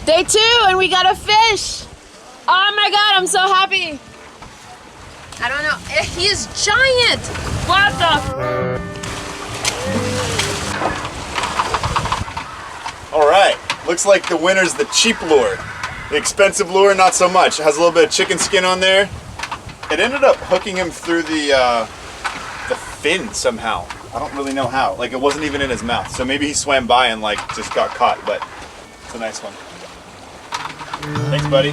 Day 2 and we got a fish! Oh my god, I'm so happy! I don't know, he is giant! What the? Alright, looks like the winner's the cheap lure. The expensive lure, not so much. It has a little bit of chicken skin on there. It ended up hooking him through the fin somehow. I don't really know how. Like, it wasn't even in his mouth. So maybe he swam by and like just got caught, but it's a nice one. Thanks, buddy.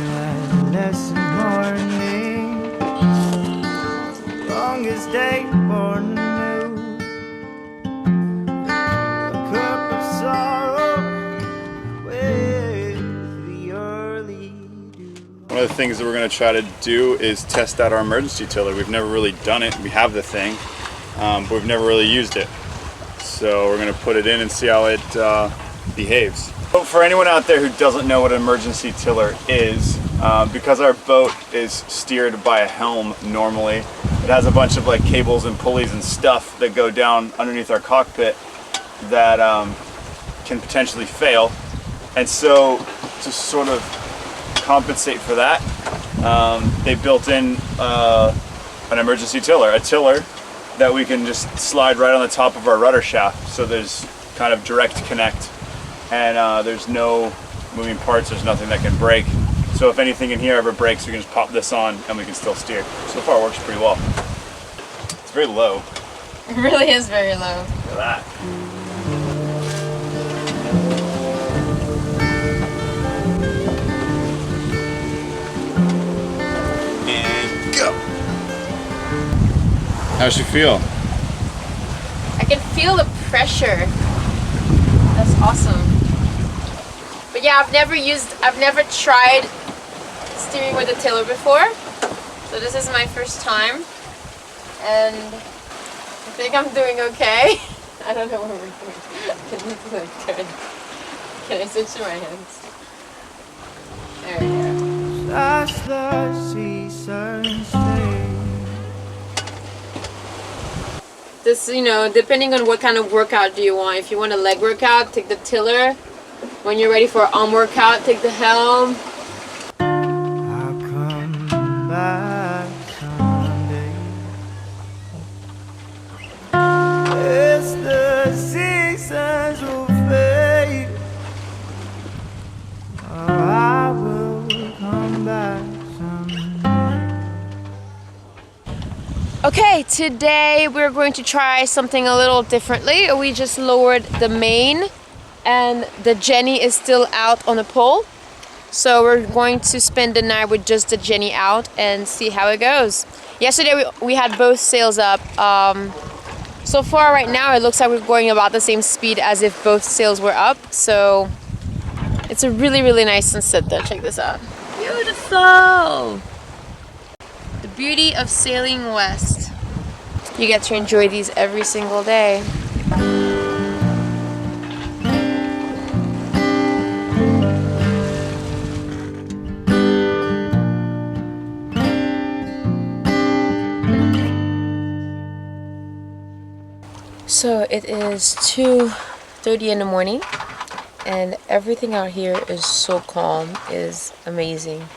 Longest day born anew. A cup of sorrow with the early dew. One of the things that we're going to try to do is test out our emergency tiller. We've never really done it. We have the thing, but we've never really used it. So we're going to put it in and see how it behaves. But for anyone out there who doesn't know what an emergency tiller is, because our boat is steered by a helm normally, it has a bunch of like cables and pulleys and stuff that go down underneath our cockpit that can potentially fail. And so to sort of compensate for that, they built in an emergency tiller, a tiller that we can just slide right on the top of our rudder shaft. So there's kind of direct connect, and there's no moving parts, there's nothing that can break. So if anything in here ever breaks, we can just pop this on and we can still steer. So far it works pretty well. It's very low. It really is very low. Look at that. And go. How's she feel? I can feel the pressure. That's awesome. But yeah, I've never tried steering with a tiller before, so this is my first time, and I think I'm doing okay. I don't know where we're going. Can I switch to my hands? There we go. This, you know, depending on what kind of workout do you want. If you want a leg workout, take the tiller. When you're ready for an arm workout, take the helm. I'll come back someday. It's the seasons will fade. Oh, I will come back someday. Okay, today we're going to try something a little differently. We just lowered the main, and the Jenny is still out on the pole. So we're going to spend the night with just the Jenny out and see how it goes. Yesterday we had both sails up. So far right now it looks like we're going about the same speed as if both sails were up. So it's a really, really nice sunset though. Check this out. Beautiful! The beauty of sailing west. You get to enjoy these every single day. So it is 2:30 in the morning and everything out here is so calm, is amazing.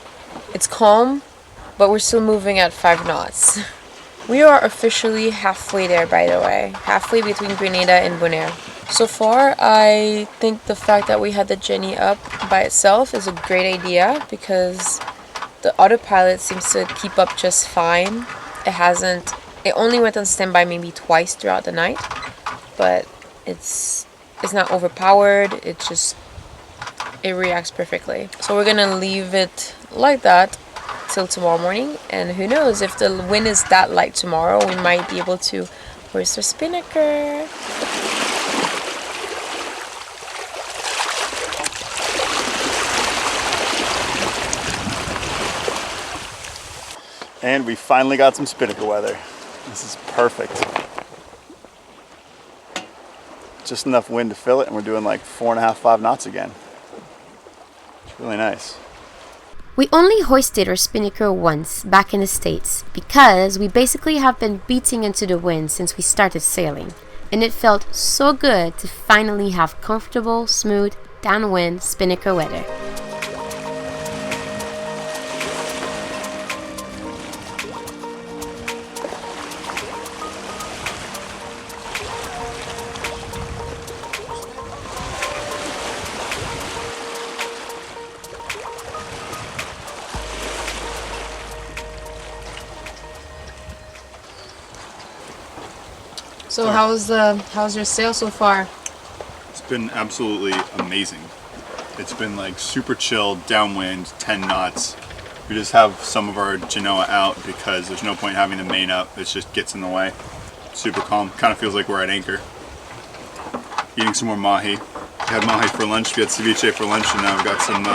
It's calm, but we're still moving at 5 knots. We are officially halfway there, by the way, halfway between Grenada and Bonaire. So far, I think the fact that we had the Jenny up by itself is a great idea because the autopilot seems to keep up just fine. It only went on standby maybe twice throughout the night, but it's not overpowered. It reacts perfectly. So we're gonna leave it like that till tomorrow morning, and who knows, if the wind is that light tomorrow, we might be able to hoist our Spinnaker. And we finally got some Spinnaker weather. This is perfect. Just enough wind to fill it, and we're doing like 4.5, 5 knots again. It's really nice. We only hoisted our Spinnaker once back in the States because we basically have been beating into the wind since we started sailing. and it felt so good to finally have comfortable, smooth, downwind Spinnaker weather. So how's your sail so far? It's been absolutely amazing. It's been like super chill, downwind, 10 knots. We just have some of our Genoa out because there's no point having the main up. It just gets in the way. Super calm. Kind of feels like we're at anchor. Eating some more mahi. We had mahi for lunch. We had ceviche for lunch, and now we've got some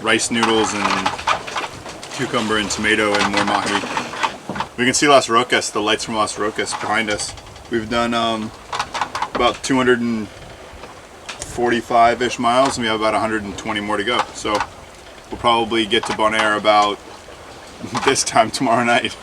rice noodles and cucumber and tomato and more mahi. We can see Las Rocas, the lights from Las Rocas behind us. We've done about 245-ish miles, and we have about 120 more to go. So we'll probably get to Bonaire about this time tomorrow night.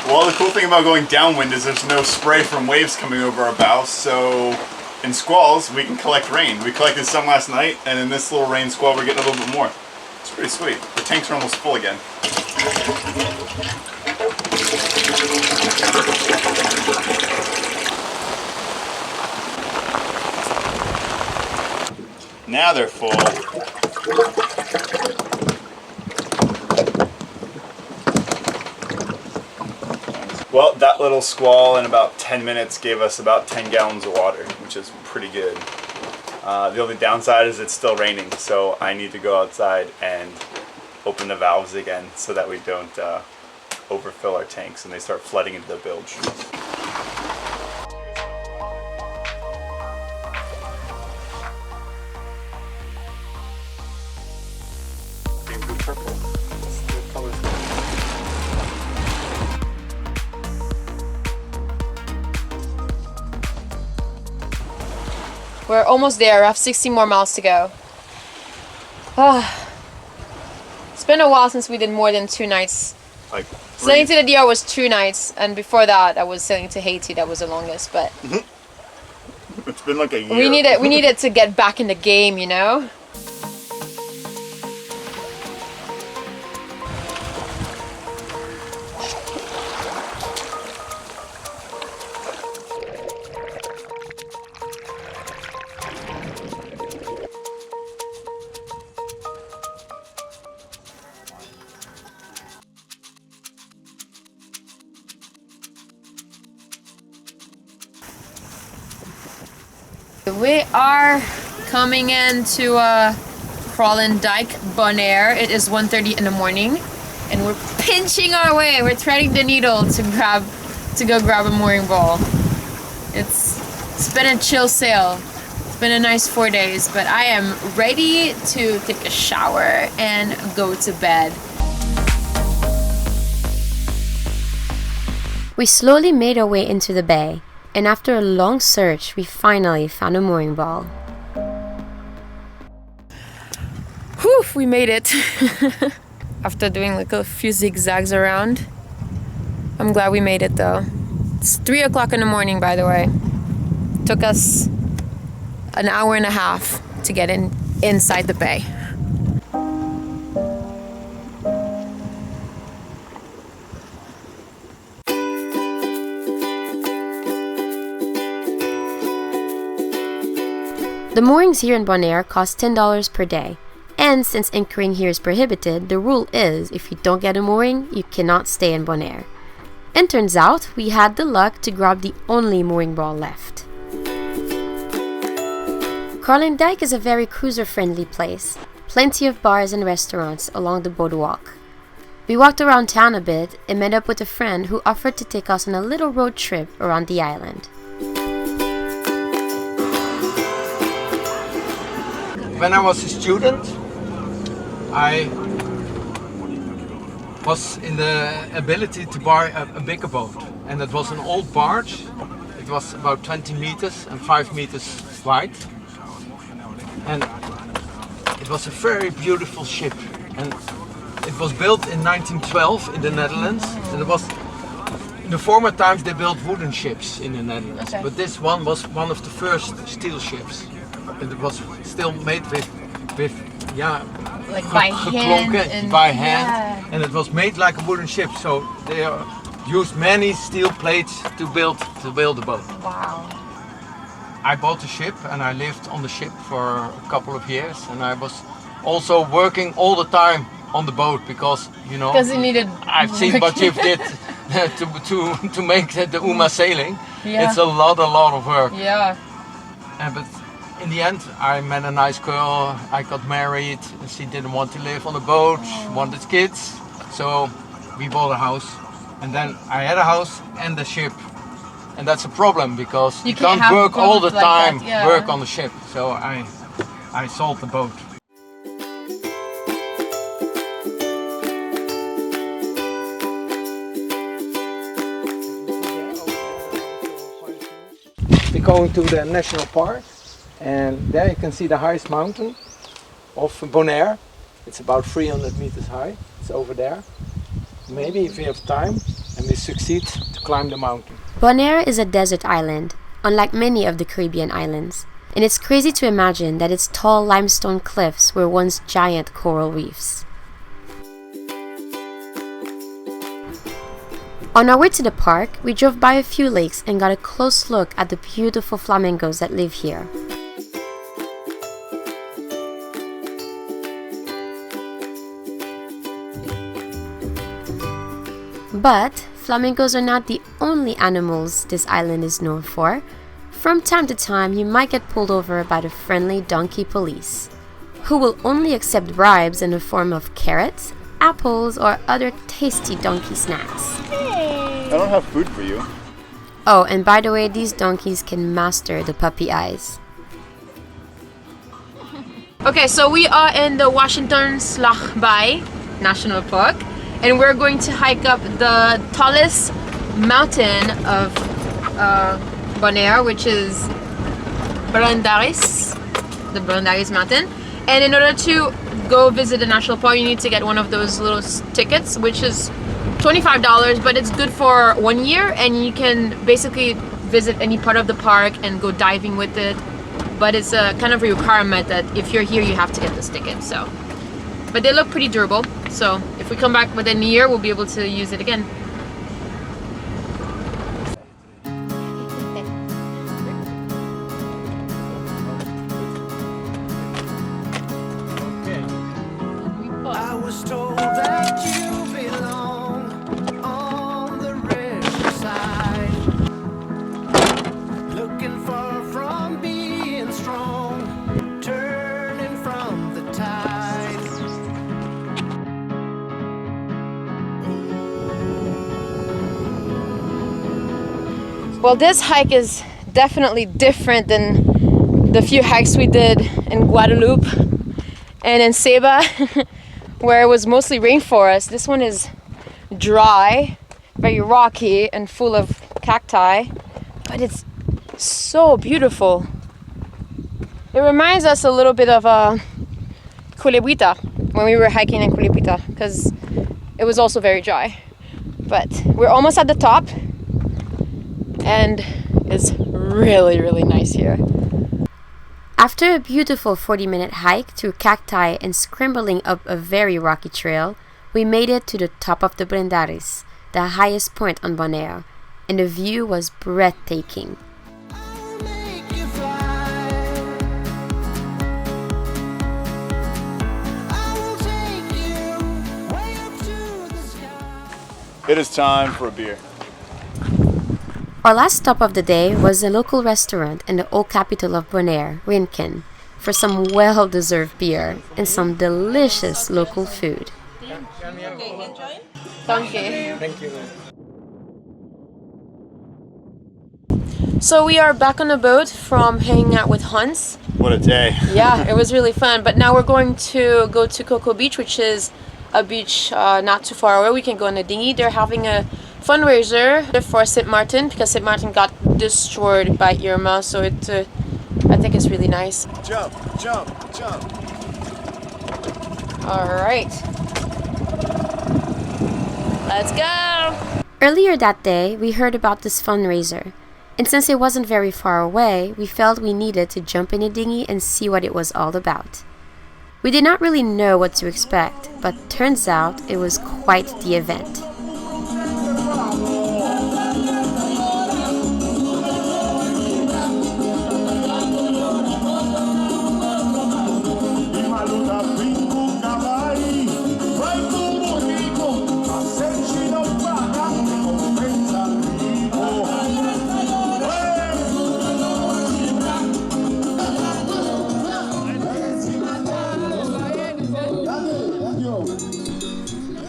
Well, the cool thing about going downwind is there's no spray from waves coming over our bow, so in squalls we can collect rain. We collected some last night, and in this little rain squall we're getting a little bit more. It's pretty sweet. The tanks are almost full again. Now they're full. Well, that little squall in about 10 minutes gave us about 10 gallons of water, which is pretty good. The only downside is it's still raining, so I need to go outside and open the valves again so that we don't overfill our tanks and they start flooding into the bilge. We're almost there. We have 60 more miles to go. It's been a while since we did more than 2 nights. Like sailing to the DR was 2 nights, and before that, I was sailing to Haiti. That was the longest. But it's been like a year. We needed to get back in the game, you know. We are coming into Kralendijk, Bonaire. It is 1:30 in the morning, and we're pinching our way. We're threading the needle to go grab a mooring ball. It's been a chill sail. It's been a nice 4 days, but I am ready to take a shower and go to bed. We slowly made our way into the bay, and after a long search, we finally found a mooring ball. Whew, we made it. After doing like a few zigzags around. I'm glad we made it though. It's 3 o'clock in the morning, by the way. Took us an hour and a half to get inside the bay. The moorings here in Bonaire cost $10 per day, and since anchoring here is prohibited, the rule is if you don't get a mooring, you cannot stay in Bonaire. And turns out, we had the luck to grab the only mooring ball left. Kralendijk is a very cruiser-friendly place, plenty of bars and restaurants along the boardwalk. We walked around town a bit and met up with a friend who offered to take us on a little road trip around the island. When I was a student, I was in the ability to buy a bigger boat, and it was an old barge. It was about 20 meters and 5 meters wide, and it was a very beautiful ship. And It was built in 1912 in the Netherlands. And it was, in the former times they built wooden ships in the Netherlands. Okay. But this one was one of the first steel ships. And it was still made with Like by hand. geklonken, by hand. Yeah. And it was made like a wooden ship. So they used many steel plates to build the boat. Wow. I bought the ship and I lived on the ship for a couple of years, and I was also working all the time on the boat because, you know, Because it needed. I've seen what you did to make the UMA sailing. Yeah. It's a lot of work. Yeah. But in the end, I met a nice girl. I got married. And she didn't want to live on the boat. She wanted kids, so we bought a house. And then I had a house and the ship. And that's a problem because You you can't can't have work all the both like time, that, yeah. work on the ship. So I sold the boat. We're going to the national park, and there you can see the highest mountain of Bonaire. It's about 300 meters high. It's over there. Maybe if we have time and we succeed to climb the mountain. Bonaire is a desert island, unlike many of the Caribbean islands, and it's crazy to imagine that its tall limestone cliffs were once giant coral reefs. On our way to the park, we drove by a few lakes and got a close look at the beautiful flamingos that live here. But flamingos are not the only animals this island is known for. From time to time, you might get pulled over by the friendly donkey police, who will only accept bribes in the form of carrots, apples, or other tasty donkey snacks. I don't have food for you. Oh, and by the way, these donkeys can master the puppy eyes. Okay, so we are in the Washington Slagbaai National Park, and we're going to hike up the tallest mountain of Bonaire, which is Brandaris, the Brandaris mountain. And in order to go visit the national park, you need to get one of those little tickets, which is $25, but it's good for 1 year, and you can basically visit any part of the park and go diving with it. But it's a kind of a requirement that if you're here, you have to get this ticket. So, but they look pretty durable. So if we come back within a year, we'll be able to use it again. I was told that you belong on the riverside, looking far from being strong, turning from the tide. Well, this hike is definitely different than the few hikes we did in Guadeloupe and in Seba, where it was mostly rainforest. This one is dry, very rocky, and full of cacti, but it's so beautiful. It reminds us a little bit of Culebrita, when we were hiking in Culebrita, because it was also very dry. But we're almost at the top, and it's really, really nice here. After a beautiful 40-minute hike through cacti and scrambling up a very rocky trail, we made it to the top of the Brandaris, the highest point on Bonaire, and the view was breathtaking. I'll make you fly. I will take you way up to the sky. It is time for a beer. Our last stop of the day was a local restaurant in the old capital of Bonaire, Rinken, for some well-deserved beer and some delicious local food. Thank you. Thank you. So we are back on the boat from hanging out with Hans. What a day. Yeah, it was really fun. But now we're going to go to Coco Beach, which is a beach not too far away. We can go in a dinghy. They're having a fundraiser for St. Martin because St. Martin got destroyed by Irma. So I think it's really nice. Jump, jump, jump. All right. Let's go! Earlier that day, we heard about this fundraiser, and since it wasn't very far away, we felt we needed to jump in a dinghy and see what it was all about. We did not really know what to expect, but turns out it was quite the event.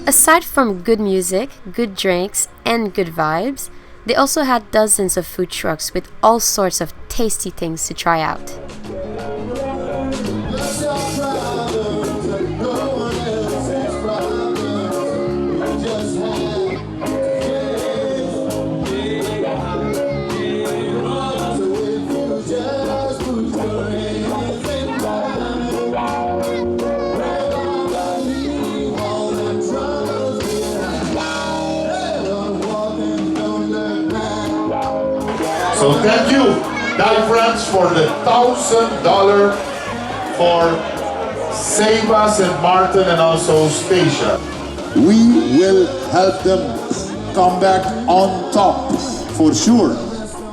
Aside from good music, good drinks, and good vibes, they also had dozens of food trucks with all sorts of tasty things to try out. So thank you, Dive Friends, for the $1,000 for Save Us and Martin and also Stacia. We will help them come back on top, for sure.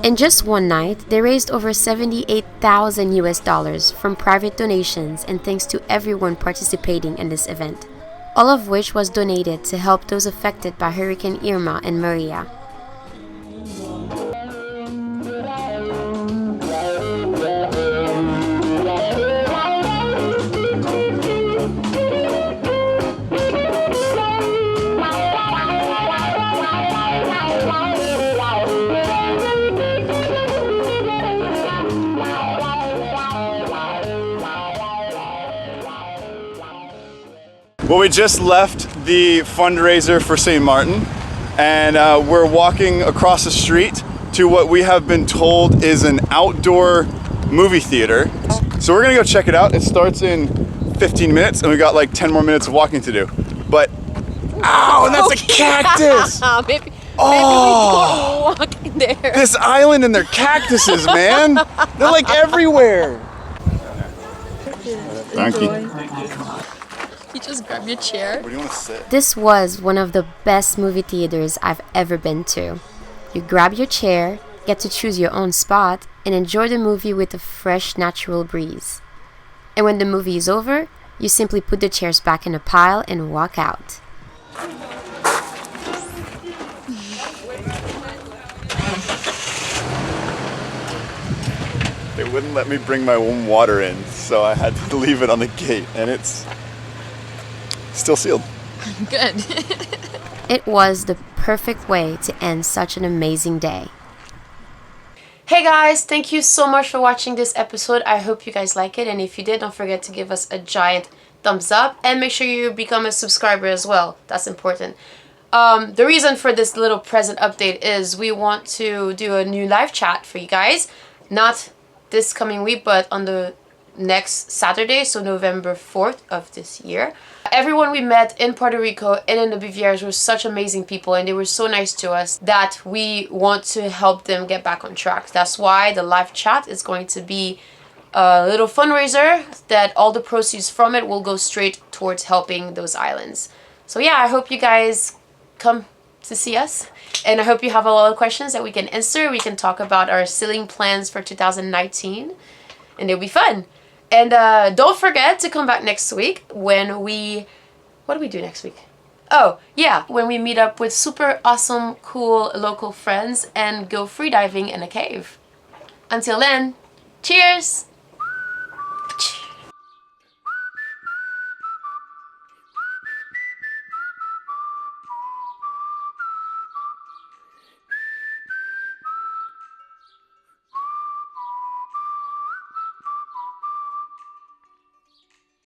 In just one night, they raised over $78,000 US from private donations and thanks to everyone participating in this event, all of which was donated to help those affected by Hurricane Irma and Maria. Well, we just left the fundraiser for St. Martin, and we're walking across the street to what we have been told is an outdoor movie theater. So we're gonna go check it out. It starts in 15 minutes, and we got like 10 more minutes of walking to do. But, ow, and that's a cactus! maybe we Oh, go walk in there. this island and their cactuses, man. They're like everywhere. Thank you. You just grab your chair. Where do you want to sit? This was one of the best movie theaters I've ever been to. You grab your chair, get to choose your own spot, and enjoy the movie with a fresh, natural breeze. And when the movie is over, you simply put the chairs back in a pile and walk out. They wouldn't let me bring my own water in, so I had to leave it on the gate, and it's still sealed. Good. It was the perfect way to end such an amazing day. Hey guys, thank you so much for watching this episode. I hope you guys like it, and if you did, don't forget to give us a giant thumbs up and make sure you become a subscriber as well. That's important. The reason for this little present update is we want to do a new live chat for you guys. Not this coming week, but on the next Saturday, so November 4th of this year. Everyone we met in Puerto Rico and in the Bivieres were such amazing people, and they were so nice to us that we want to help them get back on track. That's why the live chat is going to be a little fundraiser that all the proceeds from it will go straight towards helping those islands. So yeah, I hope you guys come to see us, and I hope you have a lot of questions that we can answer. We can talk about our sailing plans for 2019, and it'll be fun. And don't forget to come back next week when we... What do we do next week? Oh, yeah, when we meet up with super awesome, cool local friends and go freediving in a cave. Until then, cheers!